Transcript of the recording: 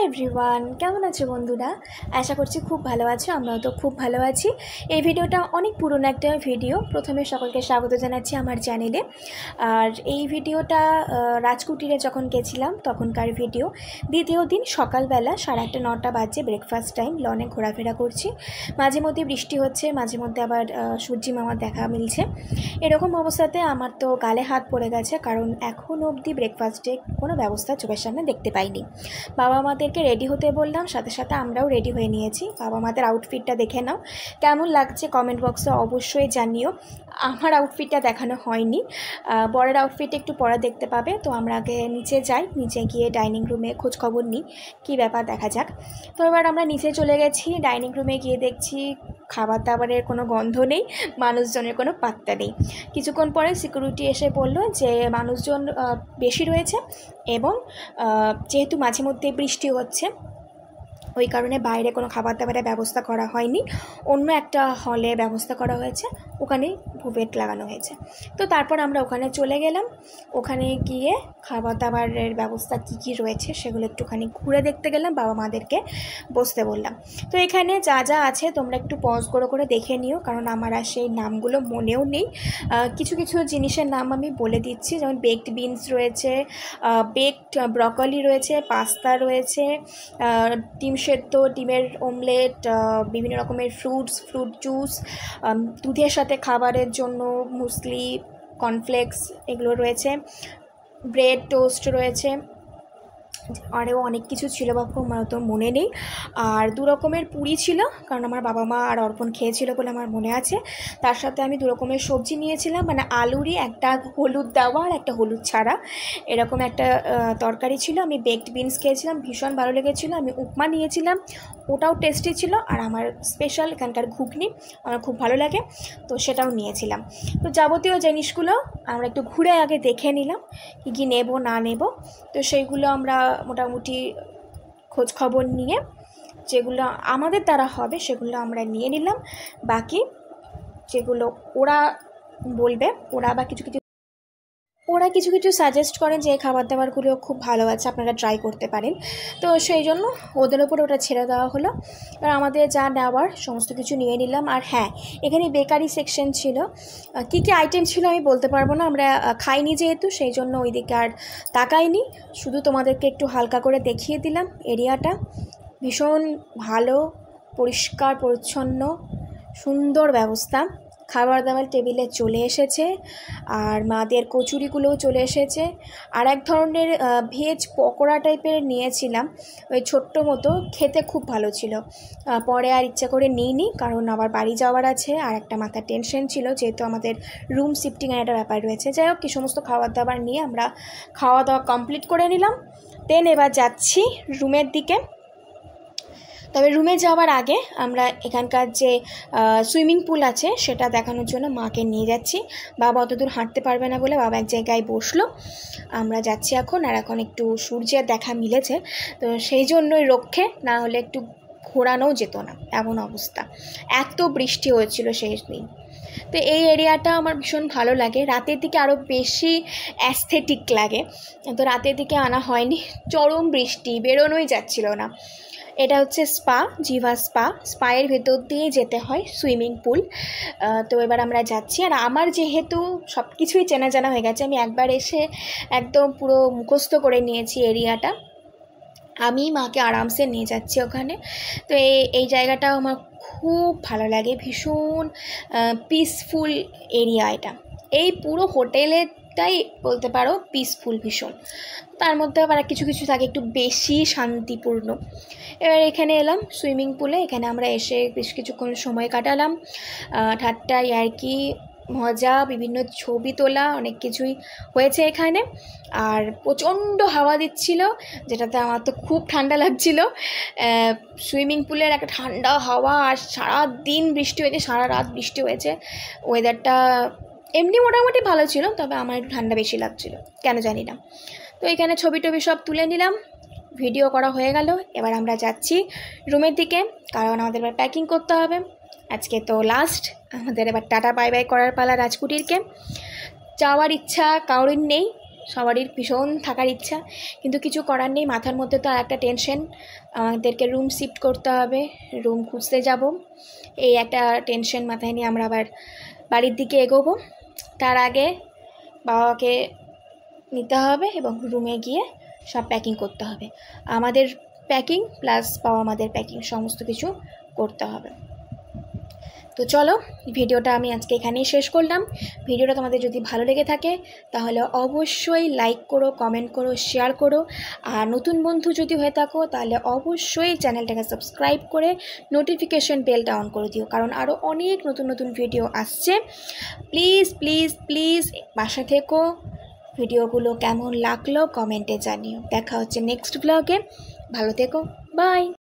Everyone, কেমন আছো বন্ধুরা? আশা করছি খুব ভালো আছো। আমরাও তো খুব ভালো আছি। এই ভিডিওটা অনেক পুরনো একটা ভিডিও। প্রথমে সকলকে স্বাগত জানাচ্ছি আমার চ্যানেলে। আর এই ভিডিওটা রাজকুটিরে যখন গেছিলাম তখনকার ভিডিও। দ্বিতীয় দিন সকালবেলা 8:30 9টা বাজে, ব্রেকফাস্ট টাইম। লনে ঘোরাফেরা করছি, মাঝে মধ্যে বৃষ্টি হচ্ছে, মাঝে মধ্যে আবার সূর্যি মামার দেখা মিলছে। এরকম অবস্থাতে আমার তো গালে হাত পড়ে গেছে, কারণ এখন অবধি ব্রেকফাস্টে কোনো ব্যবস্থা চোখের সামনে দেখতে পাইনি। বাবা মাদেরকে রেডি হতে বললাম, সাথে সাথে আমরাও রেডি হয়ে নিয়েছি। বাবা মাদের আউটফিটটা দেখে নাও, কেমন লাগছে কমেন্ট বক্সে অবশ্যই জানিও। আমার আউটফিটটা দেখানো হয়নি, বরের আউটফিট একটু পরে দেখতে পাবে। তো আমরা আগে নিচে যাই, নিচে গিয়ে ডাইনিং রুমে খোঁজ খবর নিই কী ব্যাপার, দেখা যাক। তো এবার আমরা নিচে চলে গেছি। ডাইনিং রুমে গিয়ে দেখছি খাবার দাবারের কোনো গন্ধ নেই, মানুষজনের কোনো পাত্তা নেই। কিছুক্ষণ পরে সিকিউরিটি এসে বললো যে মানুষজন বেশি রয়েছে এবং যেহেতু মাঝে মধ্যে বৃষ্টি হচ্ছে ওই কারণে বাইরে কোনো খাবার দাবারের ব্যবস্থা করা হয়নি, অন্য একটা হলে ব্যবস্থা করা হয়েছে, ওখানেই বুফেট লাগানো হয়েছে। তো তারপর আমরা ওখানে চলে গেলাম। ওখানে গিয়ে খাবার দাবারের ব্যবস্থা কী কী রয়েছে সেগুলো একটুখানি ঘুরে দেখতে গেলাম, বাবা মাদেরকে বসতে বললাম। তো এখানে যা যা আছে তোমরা একটু পজ করে দেখে নিও, কারণ আমার আর সেই নামগুলো মনেও নেই। কিছু কিছু জিনিসের নাম আমি বলে দিচ্ছি, যেমন বেকড বিনস রয়েছে, বেকড ব্রকলি রয়েছে, পাস্তা রয়েছে, ডিম সেদ্ধ, ডিমের অমলেট, বিভিন্ন রকমের ফ্রুট জুস, দুধের সাথে খাবারের জন্য মুসলি, কর্নফ্লেক্স এগুলো রয়েছে, ব্রেড টোস্ট রয়েছে, আরও অনেক কিছু ছিল বাপু, আমার তো মনে নেই। আর 2 রকমের পুরি ছিল, কারণ আমার বাবা মা আর অর্পণ খেয়েছিল বলে আমার মনে আছে। তার সাথে আমি 2 রকমের সবজি নিয়েছিলাম, মানে আলুরই একটা হলুদ দেওয়া আর একটা হলুদ ছাড়া, এরকম একটা তরকারি ছিল। আমি বেকড বিনস খেয়েছিলাম, ভীষণ ভালো লেগেছিলো। আমি উপমা নিয়েছিলাম, ওটাও টেস্টি ছিল। আর আমার স্পেশাল এখানকার ঘুগনি আমার খুব ভালো লাগে, তো সেটাও নিয়েছিলাম। তো যাবতীয় জিনিসগুলো আমরা একটু ঘুরে আগে দেখে নিলাম কী কী নেব না নেব। তো সেইগুলো আমরা মোটামুটি খোঁজ খবর নিয়ে যেগুলো আমাদের দ্বারা হবে সেগুলো আমরা নিয়ে নিলাম। বাকি যেগুলো ওরা বলবে, ওরা কিছু কিছু সাজেস্ট করেন যে এই খাবার দাবারগুলো খুব ভালো আছে, আপনারা ট্রাই করতে পারেন। তো সেই জন্য ওদের ওপরে ওটা ছেড়ে দেওয়া হলো। আর আমাদের যা নেওয়ার সমস্ত কিছু নিয়ে নিলাম। আর হ্যাঁ, এখানে বেকারি সেকশন ছিল, কী কী আইটেম ছিল আমি বলতে পারবো না, আমরা খাইনি যেহেতু, সেই জন্য ওই দিকে আর তাকাইনি। শুধু তোমাদেরকে একটু হালকা করে দেখিয়ে দিলাম এরিয়াটা। ভীষণ ভালো, পরিষ্কার পরিচ্ছন্ন, সুন্দর ব্যবস্থা। খাবার দাবার টেবিলে চলে এসেছে, আর মাদের কচুরিগুলোও চলে এসেছে। আর এক ধরনের ভেজ পকোড়া টাইপের নিয়েছিলাম, ওই ছোট্ট মতো, খেতে খুব ভালো ছিল। পরে আর ইচ্ছা করে নিইনি, কারণ আবার বাড়ি যাওয়ার আছে, আর একটা মাথার টেনশন ছিল যেহেতু আমাদের রুম শিফটিংয়ের একটা ব্যাপার রয়েছে। যাই হোক, কি সমস্ত খাবার দাবার নিয়ে আমরা খাওয়া দাওয়া কমপ্লিট করে নিলাম। দেন এবার যাচ্ছি রুমের দিকে। তবে রুমে যাওয়ার আগে আমরা এখানকার যে সুইমিং পুল আছে সেটা দেখানোর জন্য মাকে নিয়ে যাচ্ছি। বাবা অতদূর হাঁটতে পারবে না বলে বাবা এক জায়গায় বসলো, আমরা যাচ্ছি এখন। আর এখন একটু সূর্যের দেখা মিলেছে, তো সেই জন্যই রক্ষে, না হলে একটু ঘোরানোও যেত না, এমন অবস্থা। এত বৃষ্টি হয়েছিল সেই দিন। তো এই এরিয়াটা আমার ভীষণ ভালো লাগে, রাতের দিকে আরও বেশি অ্যাস্থেটিক লাগে। তো রাতের দিকে আনা হয়নি, চরম বৃষ্টি, বেরোনোই যাচ্ছিল না। এটা হচ্ছে স্পা, জিভা স্পায়ের ভেতর দিয়ে যেতে হয় সুইমিং পুল। তো এবার আমরা যাচ্ছি। আর আমার যেহেতু সব কিছুই চেনা জানা হয়ে গেছে, আমি একবার এসে একদম পুরো মুখস্থ করে নিয়েছি এরিয়াটা, আমি মাকে আরামসে নিয়ে যাচ্ছি ওখানে। তো এই জায়গাটাও আমার খুব ভালো লাগে, ভীষণ পিসফুল এরিয়া এটা। এই পুরো হোটেলেরটাই বলতে পারো পিসফুল ভীষণ, তার মধ্যে আবার কিছু কিছু থাকে একটু বেশি শান্তিপূর্ণ। এবার এখানে এলাম সুইমিং পুলে, এখানে আমরা এসে বেশ কিছুক্ষণ সময় কাটালাম, ঠাট্টা ইয়ার্কি মজা, বিভিন্ন ছবি তোলা, অনেক কিছুই হয়েছে এখানে। আর প্রচণ্ড হাওয়া দিচ্ছিল, যেটাতে আমার তো খুব ঠান্ডা লাগছিল। সুইমিং পুলের একটা ঠান্ডা হাওয়া, আর সারা দিন বৃষ্টি হয়েছে, সারা রাত বৃষ্টি হয়েছে। ওয়েদারটা এমনি মোটামুটি ভালো ছিল, তবে আমার একটু ঠান্ডা বেশি লাগছিল, কেন জানি না। তো এখানে ছবি টবি সব তুলে নিলাম, ভিডিও করা হয়ে গেল। এবার আমরা যাচ্ছি রুমের দিকে, কারণ আমাদের এবার প্যাকিং করতে হবে। আজকে তো লাস্ট, আমাদের এবার টাটা বাই বাই করার পালা রাজকুটিরকে। যাওয়ার ইচ্ছা কারোর নেই, সবারই ভীষণ থাকার ইচ্ছা, কিন্তু কিছু করার নেই। মাথার মধ্যে তো আর একটা টেনশন, আমাদেরকে রুম শিফট করতে হবে, রুম খুঁজতে যাব, এই একটা টেনশন মাথায় নিয়ে আমরা আবার বাড়ির দিকে এগোবো। তার আগে বাবাকে নিতে হবে এবং রুমে গিয়ে সব প্যাকিং করতে হবে। আমাদের প্যাকিং প্লাস বাবা আমাদের প্যাকিং সমস্ত কিছু করতে হবে। তো চলো, ভিডিওটা আমি আজকে এখানেই শেষ করলাম। ভিডিওটা তোমাদের যদি ভালো লেগে থাকে তাহলে অবশ্যই লাইক করো, কমেন্ট করো, শেয়ার করো। আর নতুন বন্ধু যদি হয়ে থাকো তাহলে অবশ্যই চ্যানেলটাকে সাবস্ক্রাইব করে নোটিফিকেশন বেলটা অন করে দিও, কারণ আরও অনেক নতুন নতুন ভিডিও আসছে। প্লিজ প্লিজ প্লিজ পাশে থেকো। ভিডিওগুলো কেমন লাগলো কমেন্টে জানিও। দেখা হচ্ছে নেক্সট ব্লগে। ভালো থেকো, বাই।